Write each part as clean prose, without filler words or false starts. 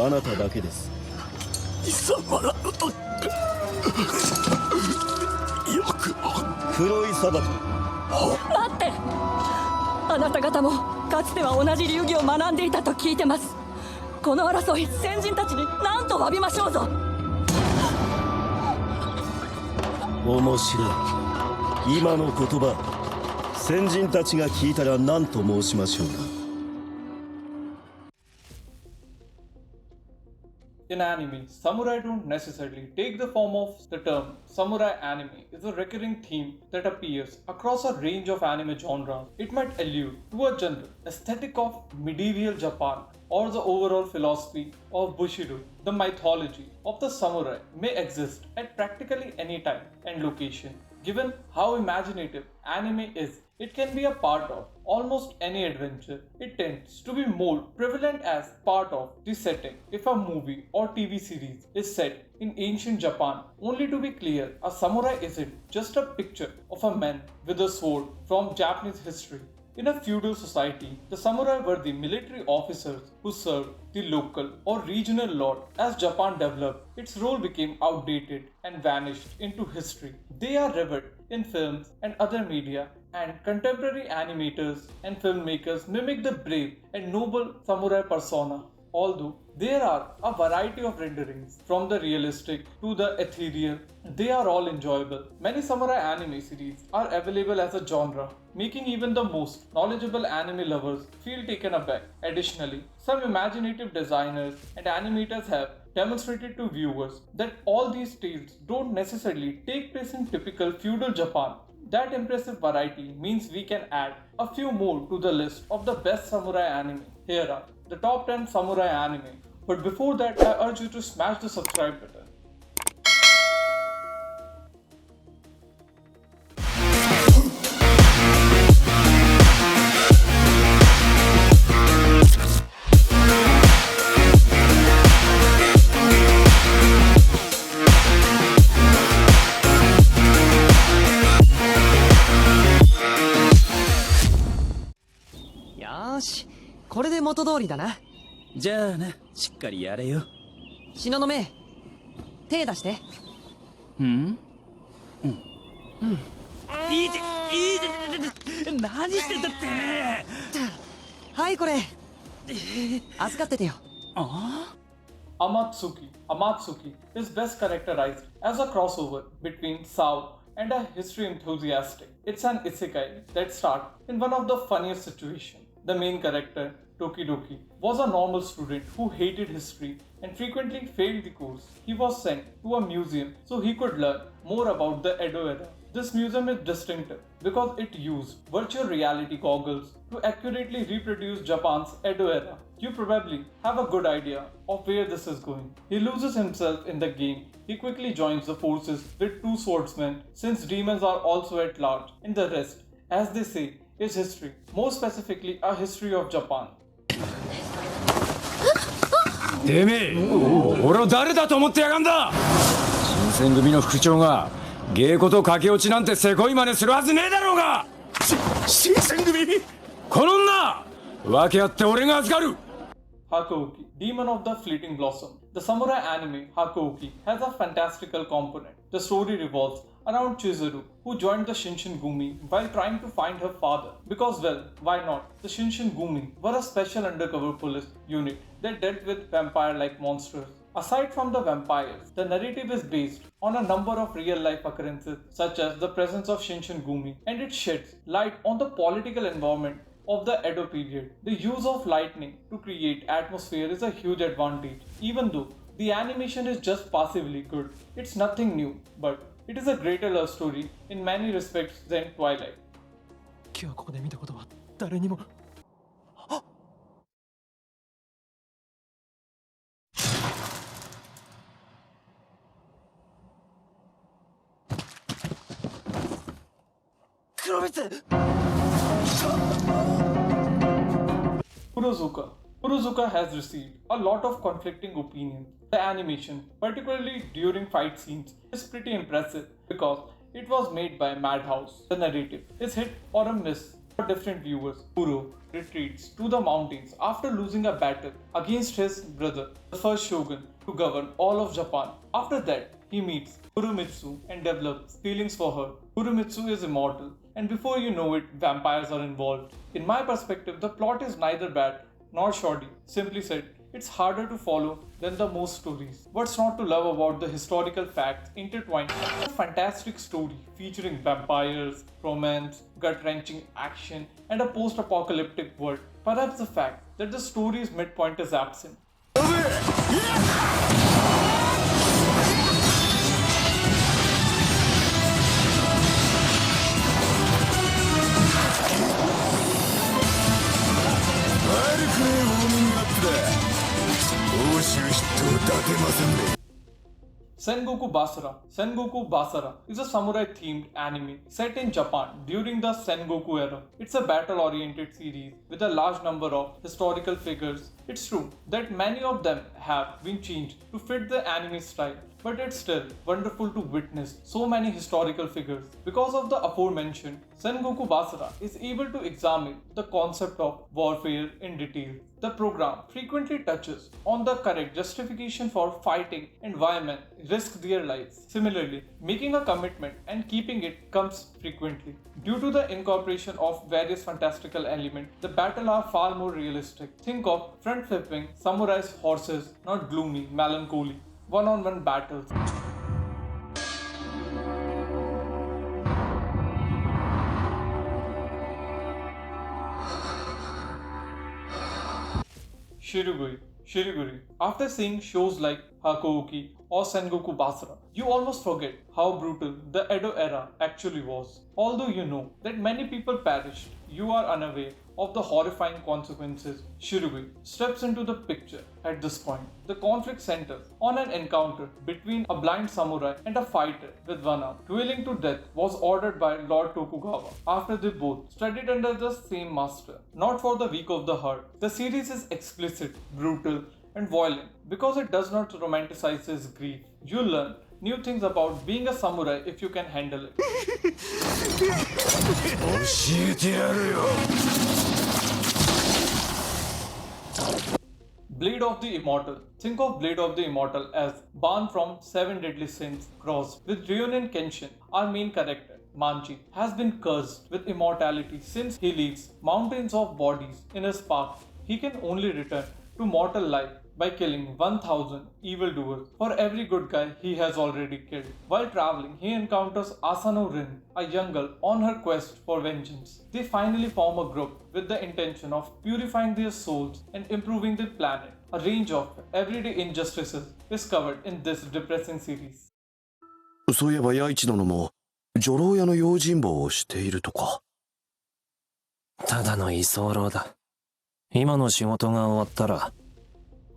あなただけです。貴様らのとよく黒い砂漠。待って、あなた方もかつては同じ流儀を学んでいたと聞いてます。この争い、先人たちに何と詫びましょうぞ。面白い。今の言葉、先人たちが聞いたら何と申しましょうか。In anime, samurai don't necessarily take the form of the term. Samurai anime is a recurring theme that appears across a range of anime genres. It might allude to a general aesthetic of medieval Japan or the overall philosophy of Bushido. The mythology of the samurai may exist at practically any time and location. Given how imaginative anime is, it can be a part of almost any adventure. It tends to be more prevalent as part of the setting. If a movie or TV series is set in ancient Japan, only to be clear, a samurai isn't just a picture of a man with a sword from Japanese history. In a feudal society, the samurai were the military officers who served the local or regional lord. As Japan developed, its role became outdated and vanished into history. They are revered in films and other media, and contemporary animators and filmmakers mimic the brave and noble samurai persona. Although there are a variety of renderings, from the realistic to the ethereal, they are all enjoyable. Many samurai anime series are available as a genre, making even the most knowledgeable anime lovers feel taken aback. Additionally, some imaginative designers and animators have demonstrated to viewers that all these tales don't necessarily take place in typical feudal Japan. That impressive variety means we can add a few more to the list of the best samurai anime. Here are the top 10 samurai anime. But before that, I urge you to smash the subscribe button.よし、これで元通りだな。じゃあな、しっかりやれよ。東雲、手出して。うんうん。いいぜいいぜ、何してたって。はい、これ預かっててよ。ああ Amatsuki is best characterized as a crossover between Sao and a history enthusiastic. It's an isekai that starts in one of the funniest situations. The main character, Tokidoki, was a normal student who hated history and frequently failed the course. He was sent to a museum so he could learn more about the Edo era. This museum is distinctive because it used virtual reality goggles to accurately reproduce Japan's Edo era. You probably have a good idea of where this is going. He loses himself in the game. He quickly joins the forces with two swordsmen since demons are also at large. And the rest, as they say, is history. More specifically, a history of Japan. てめえ、俺を誰だと思ってやがんだ。新選組の副長が芸妓と駆け落ちなんてせこい真似するはずねえだろうが。新選組。この女、訳あって俺が預かる。Hakouki, Demon of the Fleeting Blossom. The samurai anime Hakouki has a fantastical component. The story revolves around Chizuru, who joined the Shinsengumi while trying to find her father. Because, well, why not? The Shinsengumi were a special undercover police unit that dealt with vampire-like monsters. Aside from the vampires, the narrative is based on a number of real-life occurrences, such as the presence of Shinsengumi, and it sheds light on the political environment of the Edo period. The use of lightning to create atmosphere is a huge advantage. Even though the animation is just passively good, it's nothing new, but it is a greater love story in many respects than Twilight. 今日ここで見たことは誰にも。あ、黒光。Kurozuka has received a lot of conflicting opinions. The animation, particularly during fight scenes, is pretty impressive because it was made by Madhouse. The narrative is hit or a miss For different viewers, Kuro retreats to the mountains after losing a battle against his brother, the first shogun to govern all of Japan. After that, he meets Kurumitsu and develops feelings for her. Kurumitsu is immortal, and before you know it, vampires are involved. In my perspective, the plot is neither bad nor shoddy. Simply said, it's harder to follow than the most stories. What's not to love about the historical facts intertwined? A fantastic story featuring vampires, romance, gut-wrenching action, and a post-apocalyptic world. Perhaps the fact that the story's midpoint is absent. Sengoku Basara. Sengoku Basara is a samurai-themed anime set in Japan during the Sengoku era. It's a battle-oriented series with a large number of historical figures. It's true that many of them have been changed to fit the anime style, but it's still wonderful to witness so many historical figures. Because of the aforementioned, Sengoku Basara is able to examine the concept of warfare in detail. The program frequently touches on the correct justification for fighting and why men risk their lives. Similarly, making a commitment and keeping it comes frequently. Due to the incorporation of various fantastical elements, the battles are far more realistic. Think of front-flipping samurai's horses, not gloomy, melancholy, one-on-one battles. Shiriguri. After seeing shows like Hakouki or Sengoku Basara, you almost forget how brutal the Edo era actually was. Although you know that many people perished, you are unaware of the horrifying consequences. Shiriguri steps into the picture at this point. The conflict centers on an encounter between a blind samurai and a fighter with one arm. Dueling to death was ordered by Lord Tokugawa after they both studied under the same master. Not for the weak of the heart. The series is explicit, brutal, and violent because it does not romanticize his grief. You'll learn new things about being a samurai if you can handle it. Blade of the Immortal. Think of Blade of the Immortal as Ban from Seven Deadly Sins crossed with Rurouni Kenshin. Our main character, Manji, has been cursed with immortality since he leaves mountains of bodies in his path. He can only return to mortal life by killing 1000 evildoers for every good guy he has already killed. While traveling, he encounters Asano Rin, a young girl on her quest for vengeance. They finally form a group with the intention of purifying their souls and improving the planet. A range of everyday injustices is covered in this depressing series. そういえば弥一殿も女郎屋の用心棒をしているとか。ただの居候だ。今の仕事が終わったら。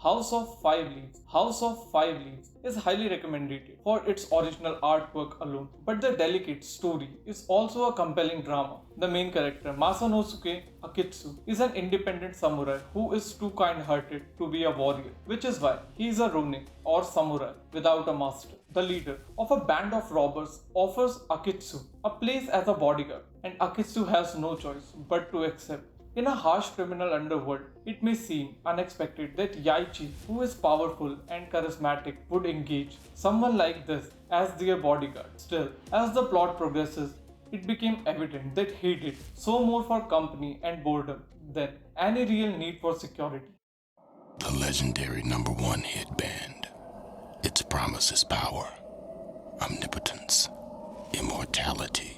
House of Five Leaves is highly recommended for its original artwork alone, but the delicate story is also a compelling drama. The main character, Masanosuke Akitsu, is an independent samurai who is too kind-hearted to be a warrior, which is why he is a ronin or samurai without a master. The leader of a band of robbers offers Akitsu a place as a bodyguard, and Akitsu has no choice but to accept. In a harsh criminal underworld, it may seem unexpected that Yaichi, who is powerful and charismatic, would engage someone like this as their bodyguard. Still, as the plot progresses, it became evident that he did so more for company and boredom than any real need for security. The legendary #1 hit band. Its promise is power, omnipotence, immortality.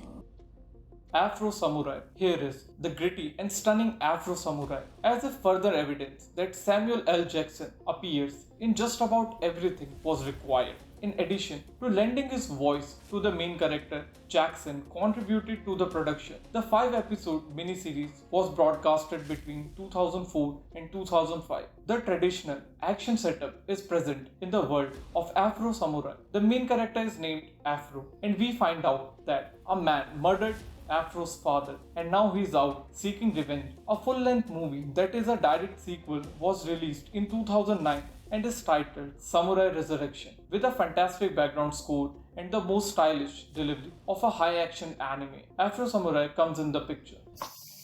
Afro Samurai. Here is the gritty and stunning Afro Samurai as if further evidence that Samuel L. Jackson appears in just about everything was required. In addition to lending his voice to the main character, Jackson contributed to the production. The 5-episode miniseries was broadcasted between 2004 and 2005. The traditional action setup is present in the world of Afro Samurai. The main character is named Afro, and we find out that a man murdered Afro's father, and now he's out seeking revenge. A full-length movie that is a direct sequel was released in 2009 and is titled Samurai Resurrection, with a fantastic background score and the most stylish delivery of a high-action anime. Afro Samurai comes in the picture.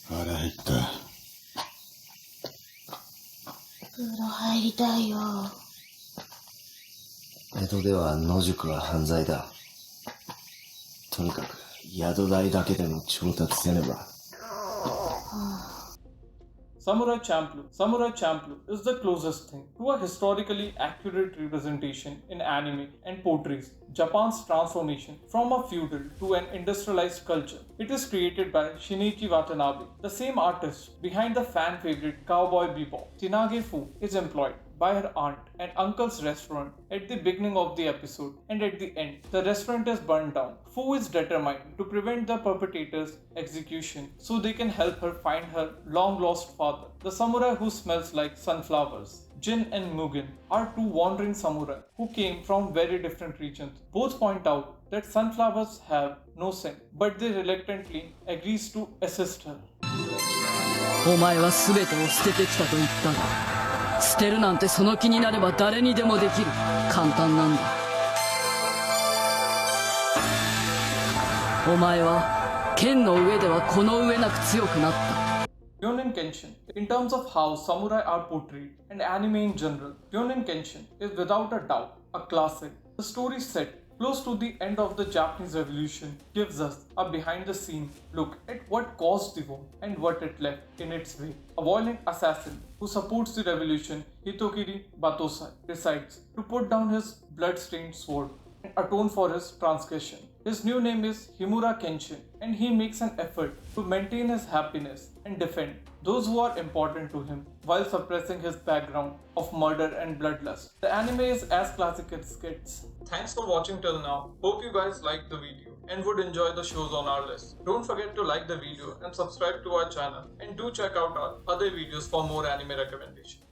腹減った。風呂入りたいよ。江戸では野宿は犯罪だ。とにかく宿代だけでも調達せねば。Samurai Champloo. Samurai Champloo is the closest thing to a historically accurate representation in anime and portrays Japan's transformation from a feudal to an industrialized culture. It is created by Shinichi Watanabe, the same artist behind the fan favorite Cowboy Bebop. Tsunade Fu is employed by her aunt and uncle's restaurant at the beginning of the episode, and at the end, the restaurant is burned down. Fu is determined to prevent the perpetrator's execution so they can help her find her long lost father. The samurai who smells like sunflowers, Jin and Mugen, are two wandering samurai who came from very different regions. Both point out that sunflowers have no sin, but they reluctantly agrees to assist her. お前は全てを捨ててきたと言ったが、捨てるなんてその気になれば誰にでもできる。簡単なんだ。お前は剣の上ではこの上なく強くなった。Rurouni Kenshin. In terms of how samurai are portrayed and anime in general, Rurouni Kenshin is without a doubt a classic. The story set close to the end of the Japanese Revolution gives us a behind-the-scenes look at what caused the war and what it left in its wake. A violent assassin who supports the revolution, Hitokiri Batosai, decides to put down his blood-stained sword and atone for his transgression. His new name is Himura Kenshin, and he makes an effort to maintain his happiness and defend those who are important to him while suppressing his background of murder and bloodlust. The anime is as classic as it gets. Thanks for watching till now. Hope you guys liked the video and would enjoy the shows on our list. Don't forget to like the video and subscribe to our channel, and do check out our other videos for more anime recommendations.